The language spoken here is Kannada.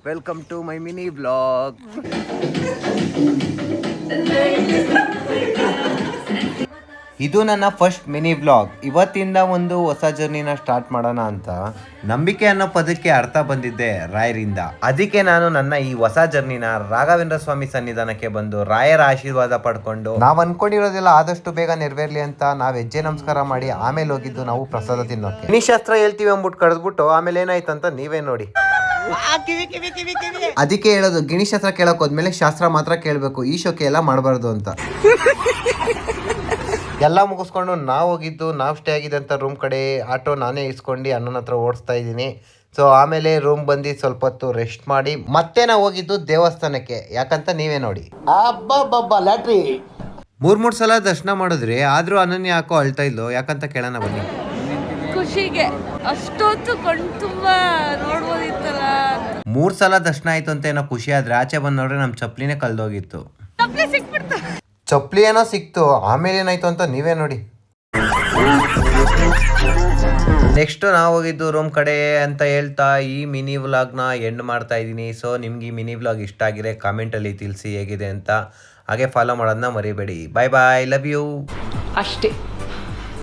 Welcome to my mini blog. ಇದು ನನ್ನ ಫಸ್ಟ್ ಮಿನಿ ವ್ಲಾಗ್. ಇವತ್ತಿಂದ ಒಂದು ಹೊಸ ಜರ್ನಿನ ಸ್ಟಾರ್ಟ್ ಮಾಡೋಣ ಅಂತ. ನಂಬಿಕೆ ಅನ್ನೋ ಪದಕ್ಕೆ ಅರ್ಥ ಬಂದಿದ್ದೆ ರಾಯರಿಂದ. ಅದಕ್ಕೆ ನಾನು ನನ್ನ ಈ ಹೊಸ ಜರ್ನಿನ ರಾಘವೇಂದ್ರ ಸ್ವಾಮಿ ಸನ್ನಿಧಾನಕ್ಕೆ ಬಂದು ರಾಯರ ಆಶೀರ್ವಾದ ಪಡ್ಕೊಂಡು ನಾವ್ ಅನ್ಕೊಂಡಿರೋದೆಲ್ಲ ಆದಷ್ಟು ಬೇಗ ನೆರವೇರ್ಲಿ ಅಂತ ನಾವ್ ಹೆಜ್ಜೆ ನಮಸ್ಕಾರ ಮಾಡಿ ಆಮೇಲೆ ಹೋಗಿದ್ದು ನಾವು ಪ್ರಸಾದ ತಿನ್ನೋಕೆ. ಗಿಣಿಶಾಸ್ತ್ರ ಹೇಳ್ತೀವಿ ಅಂದ್ಬಿಟ್ಟು ಕರೆದ್ಬಿಟ್ಟು ಆಮೇಲೆ ಏನಾಯ್ತಂತ ನೀವೇ ನೋಡಿ. ಅದಕ್ಕೆ ಹೇಳೋದು, ಗಿಣಿಶಾಸ್ತ್ರ ಕೇಳಕ್ ಹೋದ್ಮೇಲೆ ಶಾಸ್ತ್ರ ಮಾತ್ರ ಕೇಳಬೇಕು, ಈ ಶೋಕೆ ಎಲ್ಲ ಮಾಡಬಾರ್ದು ಅಂತ. ಎಲ್ಲ ಮುಗಿಸ್ಕೊಂಡು ನಾವು ಹೋಗಿದ್ದು, ನಾವು ಸ್ಟೇ ಆಗಿದ್ದಂಥ ರೂಮ್ ಕಡೆ ಆಟೋ ನಾನೇ ಇಸ್ಕೊಂಡು ಅಣ್ಣನ ಹತ್ರ ಓಡಿಸ್ತಾ ಇದ್ದೀನಿ. ಸೊ ಆಮೇಲೆ ರೂಮ್ ಬಂದು ಸ್ವಲ್ಪ ಹೊತ್ತು ರೆಸ್ಟ್ ಮಾಡಿ ಮತ್ತೆ ನಾವು ಹೋಗಿದ್ದು ದೇವಸ್ಥಾನಕ್ಕೆ. ಯಾಕಂತ ನೀವೇ ನೋಡಿ. ಮೂರ್ ಸಲ ದರ್ಶನ ಮಾಡಿದ್ರಿ, ಆದ್ರೂ ಅನನ್ಯ ಯಾಕೋ ಅಳ್ತಾ ಇದ್ಲು. ಯಾಕಂತ ಕೇಳೋಣ ಬನ್ನಿ. ಖುಷಿಗೆ ಅಷ್ಟೊತ್ತು ಕಣ್ ತುಂಬಾ ನೋಡ್ಬೋದಿತ್ತಲ್ಲ. 3 ಸಲ ದರ್ಶನ ಆಯ್ತು ಅಂತ ಏನೋ ಖುಷಿ ಆದ್ರೆ ಆಚೆ ಬಂದ್ ನೋಡ್ರೆ ನಮ್ ಚಪ್ಲಿನೇ ಕಳ್ದೋಗಿತ್ತು. ಚಪ್ಲಿ ಏನೋ ಸಿಕ್ತು, ಆಮೇಲೆ ಏನಾಯ್ತು ಅಂತ ನೀವೇ ನೋಡಿ. ನೆಕ್ಸ್ಟ್ ನಾವು ಹೋಗಿದ್ದು ರೂಮ್ ಕಡೆ ಅಂತ ಹೇಳ್ತಾ ಈ ಮಿನಿ ವ್ಲಾಗ್ನ ಎಂಡ್ ಮಾಡ್ತಾ ಇದ್ದೀನಿ. ಸೊ ನಿಮ್ಗೆ ಈ ಮಿನಿ ವ್ಲಾಗ್ ಇಷ್ಟ ಆಗಿದ್ರೆ ಕಾಮೆಂಟಲ್ಲಿ ತಿಳಿಸಿ ಹೇಗಿದೆ ಅಂತ. ಹಾಗೆ ಫಾಲೋ ಮಾಡೋದನ್ನ ಮರಿಬೇಡಿ. ಬಾಯ್ ಬಾಯ್, ಲವ್ ಯು. ಅಷ್ಟೇ.